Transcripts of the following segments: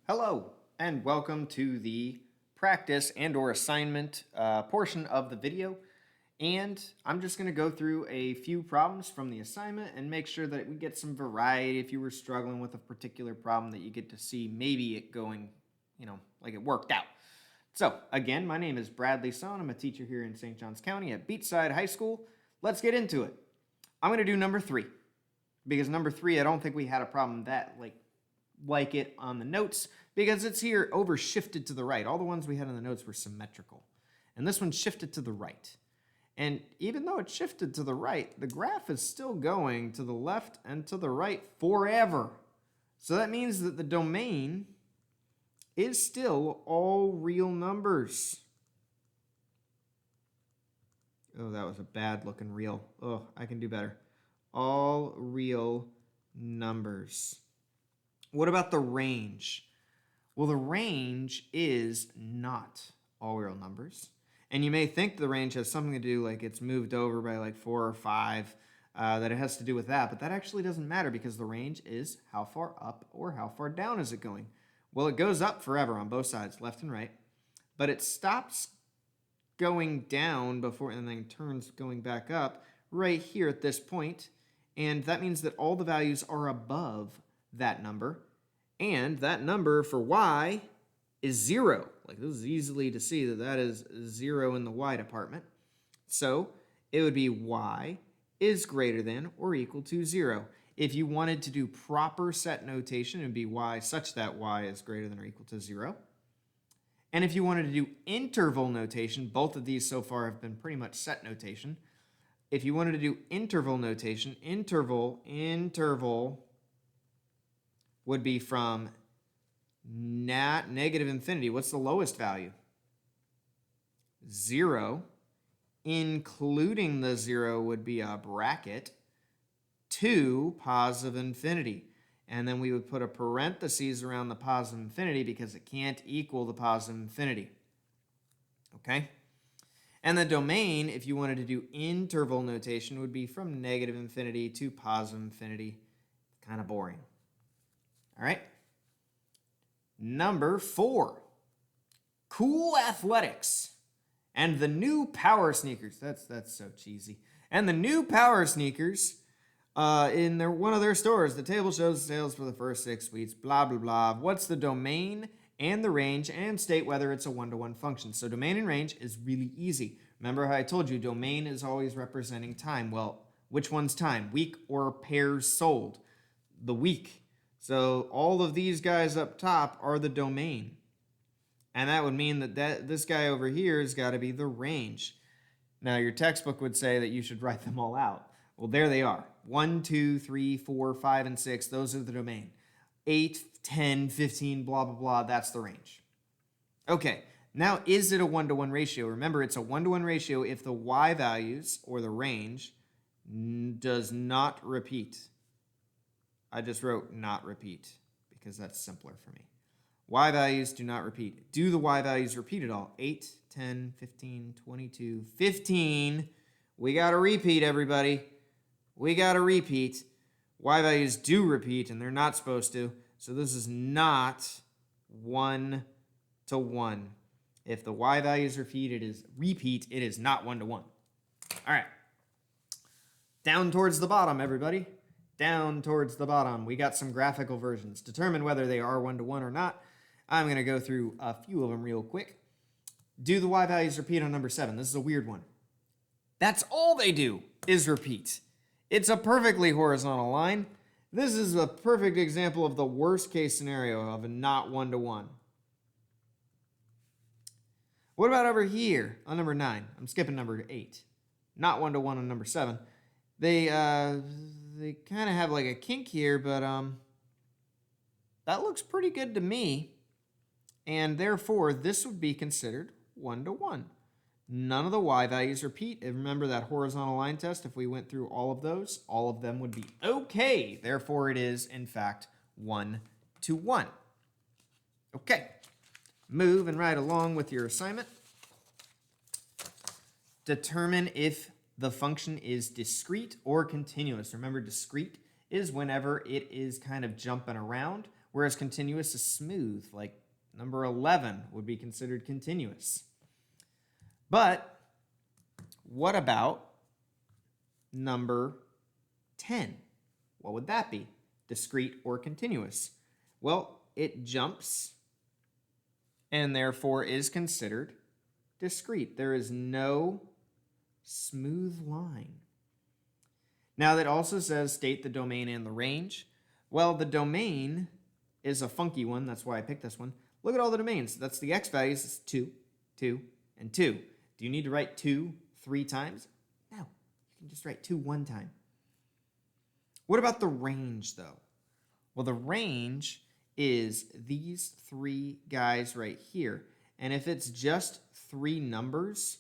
Hello, and welcome to the practice and or assignment portion of the video. And I'm just going to go through a few problems from the assignment and make sure that we get some variety. If you were struggling with a particular problem, that you get to see maybe it going, like it worked out. So again, my name is Bradley Sohn. I'm a teacher here in St. Johns County at Beachside High School. Let's get into it. I'm going to do number 3 because number 3, I don't think we had a problem that like it on the notes because it's here over shifted to the right. All the ones we had in the notes were symmetrical. And this one shifted to the right. And even though it shifted to the right, the graph is still going to the left and to the right forever. So that means that the domain is still all real numbers. Oh, that was a bad looking real. Oh, I can do better. All real numbers. What about the range? Well, the range is not all real numbers. And you may think the range has something to do, like it's moved over by like 4 or 5, that it has to do with that. But that actually doesn't matter because the range is how far up or how far down is it going. Well, it goes up forever on both sides, left and right. But it stops going down before and then turns going back up right here at this point. And that means that all the values are above that number. And that number for y is 0. Like, this is easily to see that that is 0 in the y department. So it would be y is greater than or equal to 0. If you wanted to do proper set notation, it would be y such that y is greater than or equal to 0. And if you wanted to do interval notation, both of these so far have been pretty much set notation. If you wanted to do interval notation, interval would be from negative infinity. What's the lowest value? 0. Including the 0 would be a bracket to positive infinity. And then we would put a parentheses around the positive infinity because it can't equal the positive infinity. Okay? And the domain, if you wanted to do interval notation, would be from negative infinity to positive infinity. Kind of boring. All right? Number 4. Cool athletics. And the new power sneakers. That's so cheesy. And the new power sneakers in one of their stores. The table shows sales for the first 6 weeks. Blah, blah, blah. What's the domain and the range, and state whether it's a one-to-one function. So domain and range is really easy. Remember how I told you domain is always representing time. Well, which one's time? Week or pairs sold? The week. So all of these guys up top are the domain. And that would mean that this guy over here has got to be the range. Now, your textbook would say that you should write them all out. Well, there they are. 1, 2, 3, 4, 5, and 6. Those are the domain. 8, 10, 15, blah, blah, blah. That's the range. Okay. Now, is it a one-to-one ratio? Remember, it's a one-to-one ratio if the y values, or the range, does not repeat. I just wrote not repeat because that's simpler for me. Y values do not repeat. Do the y values repeat at all? 8, 10, 15, 22, 15. We got to repeat, everybody. We got to repeat. Y values do repeat, and they're not supposed to. So this is not 1-to-1. If the y values repeat, it is not 1-to-1. All right. Down towards the bottom, everybody. Down towards the bottom. We got some graphical versions. Determine whether they are 1-to-1 or not. I'm going to go through a few of them real quick. Do the y values repeat on number 7? This is a weird one. That's all they do is repeat. It's a perfectly horizontal line. This is a perfect example of the worst case scenario of a not 1-to-1. What about over here on number 9? I'm skipping number 8. Not 1-to-1 on number 7. They kind of have like a kink here, but that looks pretty good to me. And therefore, this would be considered 1-to-1. None of the y values repeat. And remember that horizontal line test? If we went through all of those, all of them would be okay. Therefore, it is, in fact, 1-to-1. Okay. Moving right along with your assignment. Determine if the function is discrete or continuous. Remember, discrete is whenever it is kind of jumping around, whereas continuous is smooth, like number 11 would be considered continuous. But what about number 10? What would that be? Discrete or continuous? Well, it jumps and therefore is considered discrete. There is no smooth line. Now that also says state the domain and the range. Well, the domain is a funky one. That's why I picked this one. Look at all the domains. That's the x values. It's 2, 2, and 2. Do you need to write 2 3 times? No. You can just write 2 one time. What about the range, though? Well, the range is these 3 guys right here. And if it's just 3 numbers,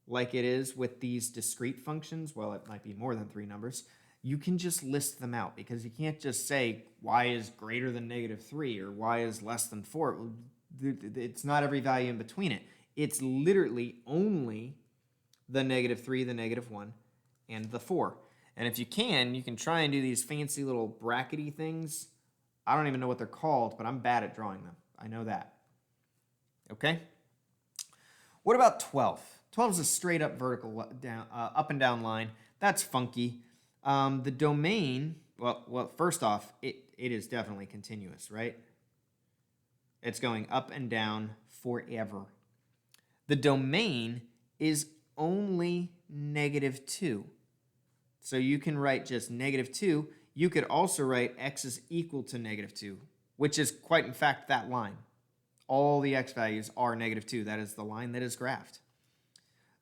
like it is with these discrete functions, well, it might be more than 3 numbers, you can just list them out because you can't just say y is greater than -3 or y is less than 4. It's not every value in between it. It's literally only the -3, the -1, and the 4. And if you can try and do these fancy little brackety things. I don't even know what they're called, but I'm bad at drawing them. I know that. Okay? What about 12? 12 is a straight up vertical down, up and down line. That's funky. The domain, well, first off, it is definitely continuous, right? It's going up and down forever. The domain is only -2. So you can write just -2. You could also write x is equal to -2, which is quite in fact that line. All the x values are -2. That is the line that is graphed.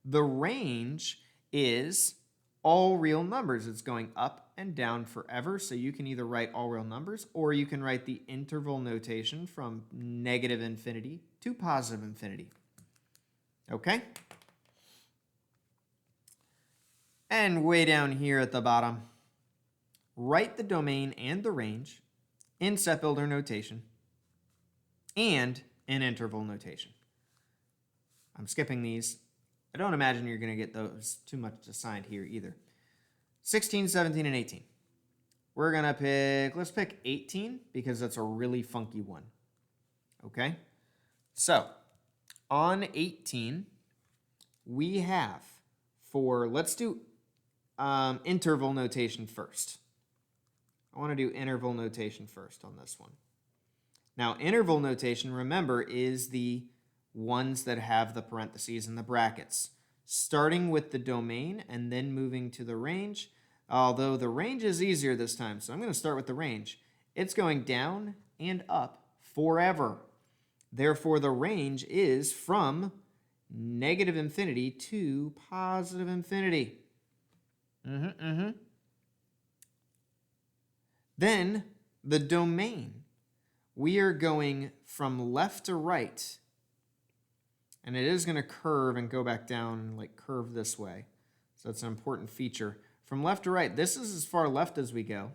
The range is all real numbers. It's going up and down forever, so you can either write all real numbers or you can write the interval notation from -infinity to +infinity. Okay? And way down here at the bottom, write the domain and the range in set builder notation and in interval notation. I'm skipping these. I don't imagine you're going to get those too much assigned here either. 16, 17, and 18. We're going to let's pick 18 because that's a really funky one. Okay? So, on 18, we have let's do interval notation first. I want to do interval notation first on this one. Now, interval notation, remember, is the ones that have the parentheses and the brackets, starting with the domain and then moving to the range, although the range is easier this time, so I'm going to start with the range. It's going down and up forever. Therefore, the range is from -infinity to +infinity. Then, the domain. We are going from left to right, and it is going to curve and go back down, like curve this way. So that's an important feature. From left to right, this is as far left as we go,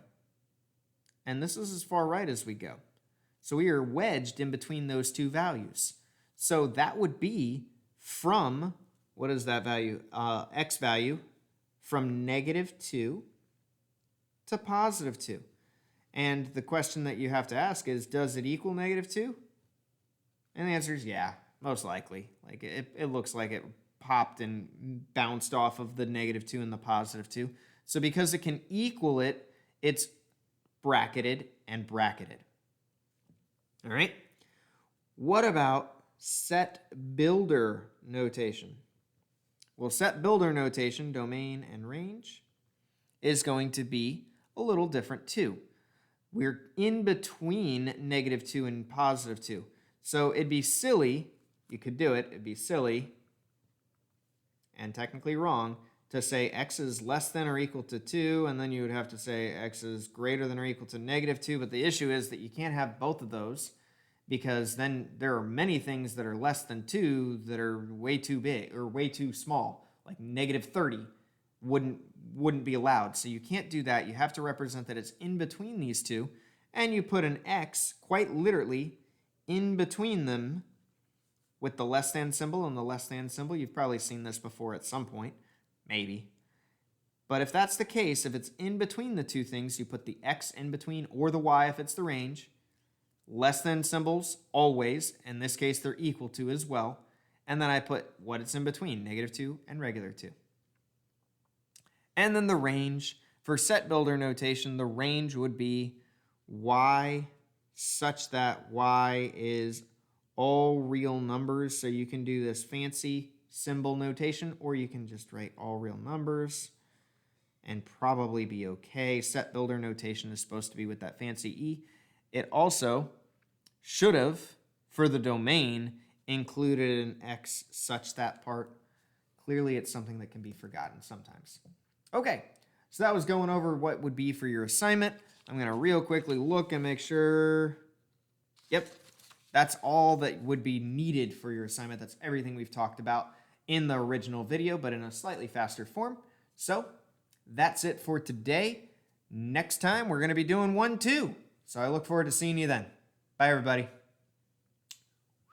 and this is as far right as we go. So we are wedged in between those two values. So that would be from, what is that value? X value, from -2 to +2. And the question that you have to ask is, does it equal -2? And the answer is yeah, most likely. Like it looks like it popped and bounced off of the -2 and the +2. So because it can equal it, it's bracketed and bracketed. All right. What about set builder notation? Well, set builder notation, domain and range, is going to be a little different too. We're in between -2 and +2. So it'd be silly, you could do it, it'd be silly and technically wrong to say x is less than or equal to 2, and then you would have to say x is greater than or equal to -2, but the issue is that you can't have both of those because then there are many things that are less than 2 that are way too big or way too small, like -30 wouldn't be allowed. So you can't do that. You have to represent that it's in between these two, and you put an x quite literally in between them with the less than symbol and the less than symbol. You've probably seen this before at some point, maybe. But if that's the case, if it's in between the two things, you put the x in between or the y if it's the range, less than symbols always. In this case, they're equal to as well. And then I put what it's in between, -2 and -2. And then the range. For set builder notation, the range would be y such that y is all real numbers. So you can do this fancy symbol notation, or you can just write all real numbers and probably be okay. Set builder notation is supposed to be with that fancy E. It also should have, for the domain, included an X such that part. Clearly, it's something that can be forgotten sometimes. Okay, so that was going over what would be for your assignment. I'm going to real quickly look and make sure. Yep, that's all that would be needed for your assignment. That's everything we've talked about in the original video, but in a slightly faster form. So that's it for today. Next time, we're going to be doing 1, 2. So I look forward to seeing you then. Bye, everybody.